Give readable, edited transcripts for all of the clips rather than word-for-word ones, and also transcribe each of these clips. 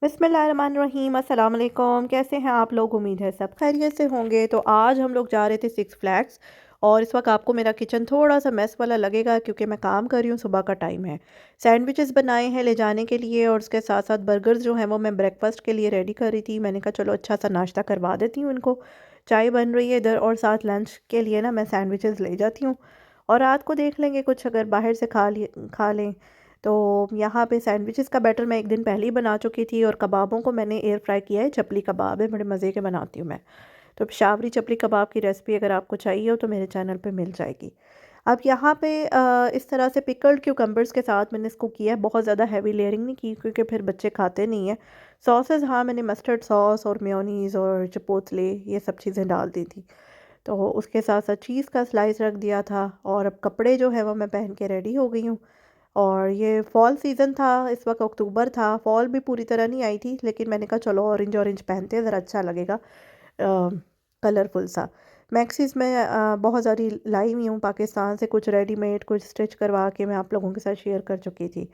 बिस्मिल्लाहिर्रहमानिर्रहीम। अस्सलाम वालेकुम। कैसे हैं आप लोग? उम्मीद है सब खैरियत से होंगे। तो आज हम लोग जा रहे थे सिक्स फ्लैग्स। और इस वक्त आपको मेरा किचन थोड़ा सा मेस वाला लगेगा क्योंकि मैं काम कर रही हूँ, सुबह का टाइम है। सैंडविचेस बनाए हैं ले जाने के लिए और उसके साथ साथ बर्गर्स जो हैं वो मैं ब्रेकफास्ट के लिए रेडी कर रही थी। मैंने कहा चलो अच्छा सा नाश्ता करवा देती हूँ इनको। चाय बन रही है इधर और साथ लंच के लिए ना मैं सैंडविचेस ले जाती हूँ। और रात को देख लेंगे कुछ अगर बाहर से खा लें। तो यहाँ पे सैंडविचेस का बैटर मैं एक दिन पहले ही बना चुकी थी और कबाबों को मैंने एयर फ्राई किया है। चपली कबाब है, बड़े मज़े के बनाती हूँ मैं। तो पेशावरी चपली कबाब की रेसिपी अगर आपको चाहिए हो तो मेरे चैनल पे मिल जाएगी। अब यहाँ पे इस तरह से पिकल्ड क्यूकम्बर्स के साथ मैंने इसको किया है। बहुत ज़्यादा हैवी लेयरिंग नहीं की क्योंकि फिर बच्चे खाते नहीं हैं। सॉसेस हाँ, मैंने मस्टर्ड सॉस और मेयोनीज़ और चिपोटले ये सब चीज़ें डाल दी थी। तो उसके साथ साथ चीज़ का स्लाइस रख दिया था। और अब कपड़े जो है वो मैं पहन के रेडी हो गई हूँ। और ये फॉल सीज़न था, इस वक्त अक्टूबर था। फॉल भी पूरी तरह नहीं आई थी लेकिन मैंने कहा चलो ऑरेंज ऑरेंज पहनते हैं, ज़रा अच्छा लगेगा कलरफुल सा। मैक्सीज में बहुत सारी लाई हुई हूँ पाकिस्तान से, कुछ रेडीमेड कुछ स्टिच करवा के मैं आप लोगों के साथ शेयर कर चुकी थी।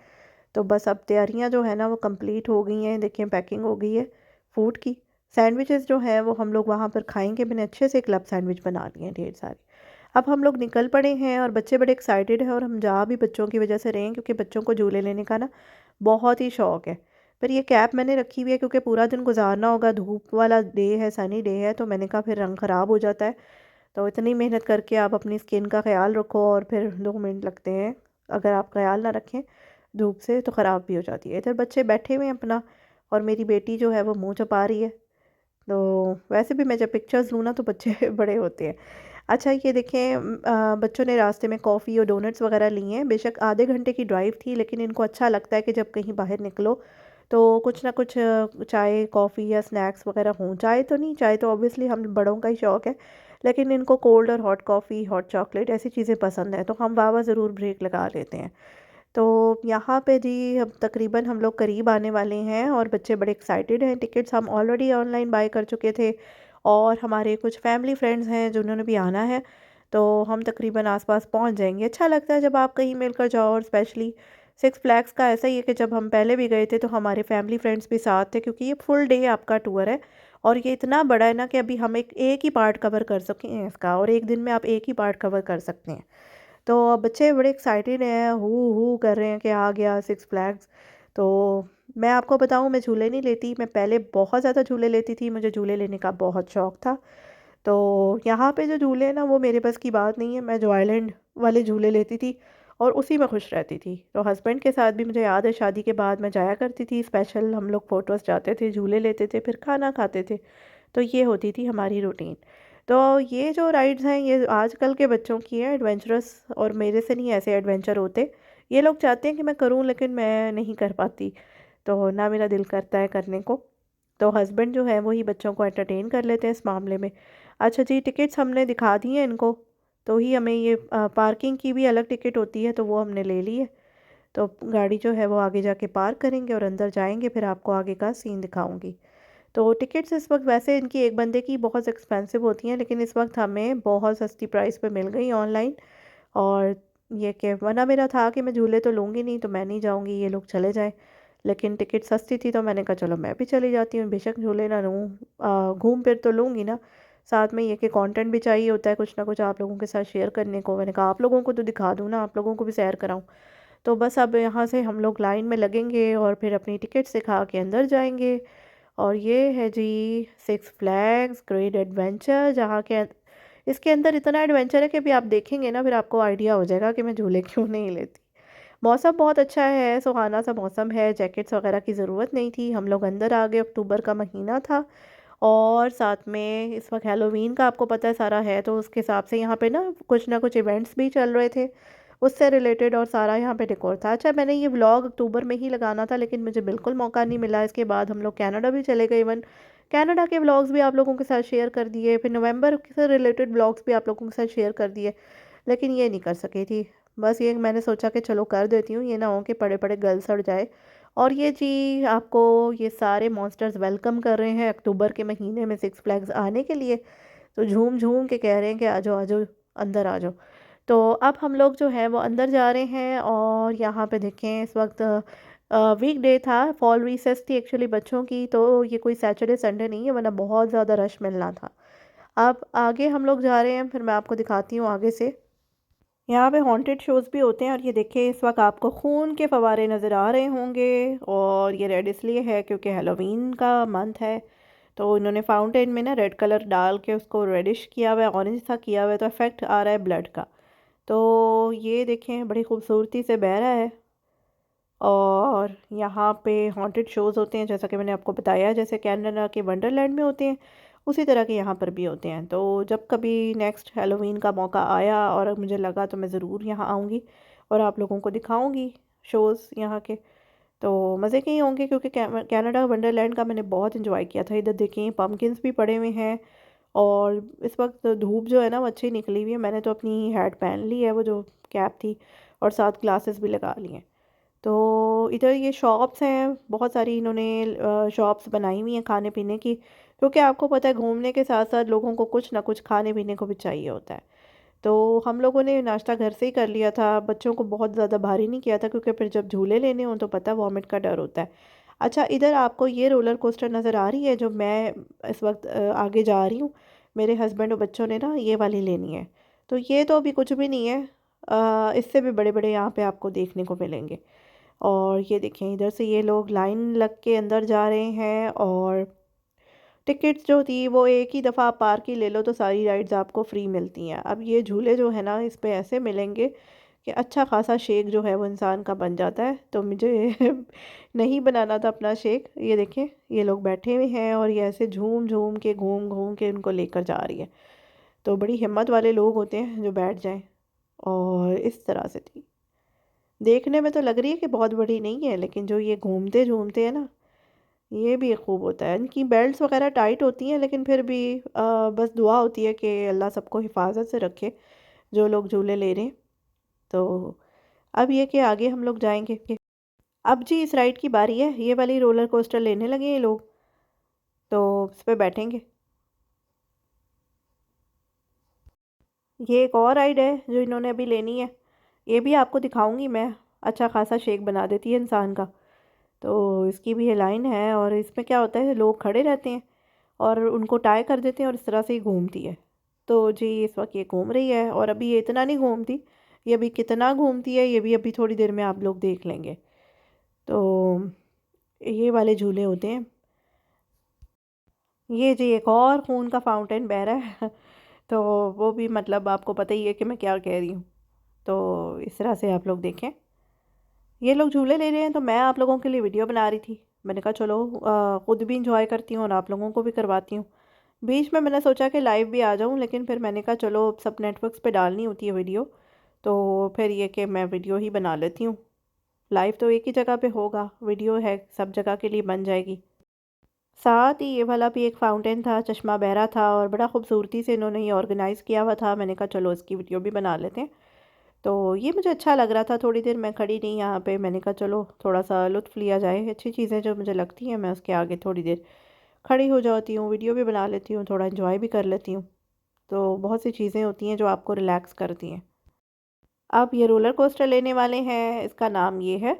तो बस अब तैयारियां जो है ना वो कंप्लीट हो गई हैं। देखिए पैकिंग हो गई है फूड की। सैंडविचेस जो है वो हम लोग वहाँ पर खाएंगे। मैंने अच्छे से क्लब सैंडविच बना लिए हैं ढेर सारे। अब हम लोग निकल पड़े हैं और बच्चे बड़े एक्साइटेड हैं और हम जा भी बच्चों की वजह से रहे हैं क्योंकि बच्चों को झूले लेने का ना बहुत ही शौक़ है। पर ये कैप मैंने रखी हुई है क्योंकि पूरा दिन गुजारना होगा, धूप वाला डे है, सनी डे है, तो मैंने कहा फिर रंग ख़राब हो जाता है। तो इतनी मेहनत करके आप अपनी स्किन का ख्याल रखो और फिर 2 मिनट लगते हैं, अगर आप ख्याल ना रखें धूप से तो ख़राब भी हो जाती है। इधर बच्चे बैठे हुए हैं अपना और मेरी बेटी जो है वो मुँह छुपा रही है। तो वैसे भी मैं जब पिक्चर्स लूँ ना तो बच्चे बड़े होते हैं। अच्छा ये देखें बच्चों ने रास्ते में कॉफ़ी और डोनट्स वगैरह लिए हैं। बेशक आधे घंटे की ड्राइव थी लेकिन इनको अच्छा लगता है कि जब कहीं बाहर निकलो तो कुछ ना कुछ चाय कॉफ़ी या स्नैक्स वगैरह हों। चाय तो नहीं, चाय तो ऑब्वियसली हम बड़ों का ही शौक़ है, लेकिन इनको कोल्ड और हॉट कॉफ़ी हॉट चॉकलेट ऐसी चीज़ें पसंद है तो हम वावा ज़रूर ब्रेक लगा लेते हैं। तो यहाँ पे जी अब तकरीबन हम लोग करीब आने वाले हैं और बच्चे बड़े एक्साइटेड हैं। टिकट्स हम ऑलरेडी ऑनलाइन बाय कर चुके थे और हमारे कुछ फैमिली फ्रेंड्स हैं जिन्होंने भी आना है। तो हम तकरीबन आसपास पहुँच जाएंगे। अच्छा लगता है जब आप कहीं मिलकर जाओ और स्पेशली सिक्स फ्लैग्स का ऐसा ही है कि जब हम पहले भी गए थे तो हमारे फैमिली फ्रेंड्स भी साथ थे क्योंकि ये फुल डे आपका टूर है। और ये इतना बड़ा है ना कि अभी हम एक ही पार्ट कवर कर सकें हैं इसका, और एक दिन में आप एक ही पार्ट कवर कर सकते हैं। तो बच्चे बड़े एक्साइटेड हैं, हू कर रहे हैं कि आ गया सिक्स फ्लैग्स। तो मैं आपको बताऊं, मैं झूले नहीं लेती, मैं पहले बहुत ज़्यादा झूले लेती थी, मुझे झूले लेने का बहुत शौक़ था। तो यहाँ पे जो झूले हैं ना वो मेरे बस की बात नहीं है। मैं जो आइलैंड वाले झूले लेती थी और उसी में खुश रहती थी। तो हस्बैंड के साथ भी मुझे याद है शादी के बाद मैं जाया करती थी, स्पेशल हम लोग फोटोज़ जाते थे, झूले लेते थे, फिर खाना खाते थे। तो ये होती थी हमारी रूटीन। तो ये जो राइड्स हैं ये आजकल के बच्चों की है एडवेंचरस, और मेरे से नहीं ऐसे एडवेंचर होते। ये लोग चाहते हैं कि मैं करूं लेकिन मैं नहीं कर पाती, तो ना मेरा दिल करता है करने को। तो हस्बैंड जो है वही बच्चों को एंटरटेन कर लेते हैं इस मामले में। अच्छा जी, टिकट्स हमने दिखा दी हैं इनको। तो ही हमें ये पार्किंग की भी अलग टिकट होती है तो वो हमने ले ली है। तो गाड़ी जो है वो आगे जाके पार्क करेंगे और अंदर जाएंगे, फिर आपको आगे का सीन दिखाऊंगी। तो टिकट्स इस वक्त वैसे इनकी एक बंदे की बहुत एक्सपेंसिव होती हैं लेकिन इस वक्त हमें बहुत सस्ती प्राइस पे मिल गई ऑनलाइन। और ये कि वरना मेरा था कि मैं झूले तो लूँगी नहीं, तो मैं नहीं जाऊँगी, ये लोग चले जाएं। लेकिन टिकट सस्ती थी तो मैंने कहा चलो मैं भी चली जाती हूँ, बेशक झूले ना लूँ, घूम फिर तो लूँगी ना। साथ में ये कि कंटेंट भी चाहिए होता है कुछ ना कुछ आप लोगों के साथ शेयर करने को। मैंने कहा आप लोगों को तो दिखा दूँ ना, आप लोगों को भी सैर कराऊँ। तो बस अब यहाँ से हम लोग लाइन में लगेंगे और फिर अपनी टिकट दिखा के अंदर जाएंगे। और ये है जी सिक्स फ्लैग्स ग्रेट एडवेंचर, जहाँ के इसके अंदर इतना एडवेंचर है कि अभी आप देखेंगे ना फिर आपको आइडिया हो जाएगा कि मैं झूले क्यों नहीं लेती। मौसम बहुत अच्छा है, सुहाना सा मौसम है, जैकेट्स वगैरह की ज़रूरत नहीं थी। हम लोग अंदर आ गए, अक्टूबर का महीना था। और साथ में इस वक्त हैलोवीन का आपको पता है सारा है, तो उसके हिसाब से यहाँ पे ना कुछ इवेंट्स भी चल रहे थे उससे रिलेटेड, और सारा यहाँ पे डेकोर था। अच्छा मैंने ये व्लॉग अक्टूबर में ही लगाना था लेकिन मुझे बिल्कुल मौका नहीं मिला। इसके बाद हम लोग कनाडा भी चले गए, इवन कनाडा के व्लॉग्स भी आप लोगों के साथ शेयर कर दिए, फिर नवंबर से रिलेटेड व्लॉग्स भी आप लोगों के साथ शेयर कर दिए, लेकिन ये नहीं कर सकी थी। बस ये मैंने सोचा कि चलो कर देती हूँ, ये ना हो कि पड़े पड़े गल सड़ जाए। और ये जी आपको ये सारे मॉन्स्टर्स वेलकम कर रहे हैं अक्टूबर के महीने में सिक्स फ्लैग्स आने के लिए। तो झूम झूम के कह रहे हैं कि आ जाओ आ जाओ, अंदर आ जाओ। तो अब हम लोग जो है वो अंदर जा रहे हैं और यहाँ पे देखें इस वक्त वीक डे था, फॉल रिसेस थी एक्चुअली बच्चों की, तो ये कोई सैटरडे संडे नहीं है, वरना बहुत ज़्यादा रश मिलना था। अब आगे हम लोग जा रहे हैं, फिर मैं आपको दिखाती हूँ आगे से। यहाँ पे हॉन्टेड शोज़ भी होते हैं, और ये देखिए इस वक्त आपको खून के फवारे नज़र आ रहे होंगे, और ये रेड इसलिए है क्योंकि हेलोवीन का मंथ है। तो इन्होंने फाउंटेन में ना रेड कलर डाल के उसको रेडिश किया हुआ है, ऑरेंज सा किया हुआ है, तो इफेक्ट आ रहा है ब्लड का। तो ये देखें बड़ी खूबसूरती से बह रहा है। और यहाँ पे हॉन्टेड शोज़ होते हैं, जैसा कि मैंने आपको बताया, जैसे कनाडा के वंडरलैंड में होते हैं, उसी तरह के यहाँ पर भी होते हैं। तो जब कभी नेक्स्ट हैलोवीन का मौका आया और मुझे लगा तो मैं ज़रूर यहाँ आऊँगी और आप लोगों को दिखाऊँगी शोज़ यहाँ के। तो मज़े के ही होंगे, क्योंकि कनाडा वंडरलैंड का मैंने बहुत इन्जॉय किया था। इधर देखें पम्पकिन्स भी पड़े हुए हैं, और इस वक्त धूप जो है ना वो अच्छी निकली हुई है। मैंने तो अपनी हैट पहन ली है, वो जो कैप थी, और साथ ग्लासेस भी लगा लिए हैं। तो इधर ये शॉप्स हैं बहुत सारी, इन्होंने शॉप्स बनाई हुई हैं खाने पीने की, क्योंकि आपको पता है घूमने के साथ साथ लोगों को कुछ ना कुछ खाने पीने को भी चाहिए होता है। तो हम लोगों ने नाश्ता घर से ही कर लिया था, बच्चों को बहुत ज़्यादा भारी नहीं किया था, क्योंकि फिर जब झूले लेने हों तो पता वॉमिट का डर होता है। अच्छा, इधर आपको ये रोलर कोस्टर नज़र आ रही है जो मैं इस वक्त आगे जा रही हूँ। मेरे हस्बैंड और बच्चों ने ना ये वाली लेनी है। तो ये तो अभी कुछ भी नहीं है, इससे भी बड़े बड़े यहाँ पे आपको देखने को मिलेंगे। और ये देखें इधर से ये लोग लाइन लग के अंदर जा रहे हैं, और टिकट्स जो थी वो एक ही दफ़ा आप पार्क की ले लो तो सारी राइड्स आपको फ्री मिलती हैं। अब ये झूले जो है ना इस पे ऐसे मिलेंगे कि अच्छा खासा शेक जो है वो इंसान का बन जाता है। तो मुझे नहीं बनाना था अपना शेक। ये देखें ये लोग बैठे हुए हैं, और ये ऐसे झूम झूम के घूम घूम के उनको लेकर जा रही है। तो बड़ी हिम्मत वाले लोग होते हैं जो बैठ जाएं। और इस तरह से थी, देखने में तो लग रही है कि बहुत बड़ी नहीं है, लेकिन जो ये घूमते झूमते हैं ना, ये भी खूब होता है। इनकी बेल्ट्स वगैरह टाइट होती हैं, लेकिन फिर भी बस दुआ होती है कि अल्लाह सबको हिफाजत से रखे जो लोग झूले ले रहे हैं। तो अब ये कि आगे हम लोग जाएंगे। अब जी इस राइड की बारी है, ये वाली रोलर कोस्टर लेने लगे हैं ये लोग, तो इस पे बैठेंगे। ये एक और राइड है जो इन्होंने अभी लेनी है, ये भी आपको दिखाऊंगी मैं। अच्छा खासा शेक बना देती है इंसान का। तो इसकी भी ये लाइन है, और इसमें क्या होता है लोग खड़े रहते हैं और उनको टाई कर देते हैं, और इस तरह से ही घूमती है। तो जी इस वक्त ये घूम रही है, और अभी ये इतना नहीं घूमती, ये अभी कितना घूमती है ये भी अभी थोड़ी देर में आप लोग देख लेंगे। तो ये वाले झूले होते हैं। ये जी एक और खून का फाउंटेन बह रहा है तो वो भी मतलब आपको पता ही है कि मैं क्या कह रही हूँ। तो इस तरह से आप लोग देखें, ये लोग झूले ले रहे हैं, तो मैं आप लोगों के लिए वीडियो बना रही थी। मैंने कहा चलो ख़ुद भी इंजॉय करती हूँ और आप लोगों को भी करवाती हूँ। बीच में मैंने सोचा कि लाइव भी आ जाऊँ, लेकिन फिर मैंने कहा चलो सब नेटवर्क्स पे डालनी होती है वीडियो, तो फिर ये कि मैं वीडियो ही बना लेती हूँ। लाइव तो एक ही जगह पे होगा, वीडियो है सब जगह के लिए बन जाएगी। साथ ही ये वाला भी एक फाउंटेन था, चश्मा बहरा था, और बड़ा खूबसूरती से इन्होंने ये ऑर्गेनाइज़ किया हुआ था। मैंने कहा चलो इसकी वीडियो भी बना लेते हैं। तो ये मुझे अच्छा लग रहा था, थोड़ी देर मैं खड़ी रही यहाँ पे, मैंने कहा चलो थोड़ा सा लुत्फ़ लिया जाए। अच्छी चीज़ें जो मुझे लगती हैं मैं उसके आगे थोड़ी देर खड़ी हो जाती हूँ, वीडियो भी बना लेती हूँ, थोड़ा इन्जॉय भी कर लेती हूँ। तो बहुत सी चीज़ें होती हैं जो आपको रिलैक्स करती हैं। अब ये रोलर कोस्टर लेने वाले हैं, इसका नाम ये है।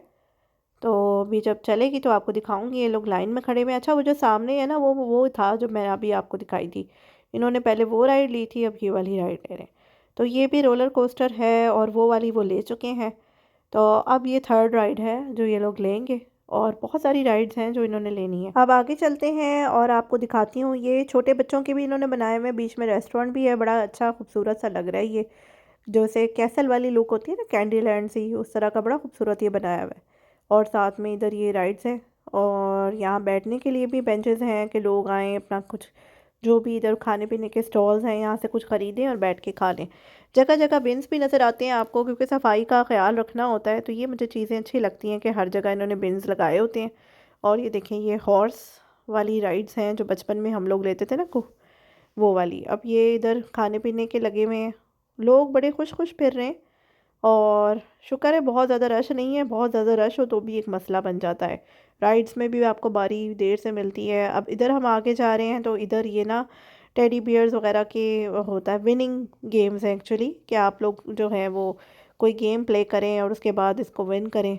तो अभी जब चलेगी तो आपको दिखाऊंगी। ये लोग लाइन में खड़े हुए हैं। अच्छा, वो जो सामने है ना वो था जो मैं अभी आपको दिखाई थी। इन्होंने पहले वो राइड ली थी, अब ये वाली राइड ले रहे हैं। तो ये भी रोलर कोस्टर है, और वो वाली वो ले चुके हैं। तो अब ये थर्ड राइड है जो ये लोग लेंगे, और बहुत सारी राइड्स हैं जो इन्होंने लेनी है। अब आगे चलते हैं और आपको दिखाती हूँ। ये छोटे बच्चों के भी इन्होंने बनाए हुए हैं, बीच में रेस्टोरेंट भी है, बड़ा अच्छा खूबसूरत सा लग रहा है ये। जैसे कैसल वाली लुक होती है ना, कैंडी लैंड सी, उस तरह का बड़ा खूबसूरत ये बनाया हुआ है। और साथ में इधर ये राइड्स हैं, और यहाँ बैठने के लिए भी बेंचेस हैं कि लोग आएँ अपना कुछ जो भी इधर खाने पीने के स्टॉल्स हैं यहाँ से कुछ ख़रीदें और बैठ के खा लें। जगह जगह बिन्स भी नज़र आते हैं आपको, क्योंकि सफाई का ख्याल रखना होता है। तो ये मुझे चीज़ें अच्छी लगती हैं कि हर जगह इन्होंने बिन्स लगाए होते हैं। और ये देखें ये हॉर्स वाली राइड्स हैं जो बचपन में हम लोग लेते थे ना को, वो वाली। अब ये इधर खाने पीने के लगे हुए हैं, लोग बड़े खुश खुश फिर रहे हैं। और शुक्र है बहुत ज़्यादा रश नहीं है, बहुत ज़्यादा रश हो तो भी एक मसला बन जाता है। राइड्स में भी आपको बारी देर से मिलती है। अब इधर हम आगे जा रहे हैं, तो इधर ये ना टेडी बियर्स वगैरह के होता है, विनिंग गेम्स हैं एक्चुअली, कि आप लोग जो है वो कोई गेम प्ले करें और उसके बाद इसको विन करें।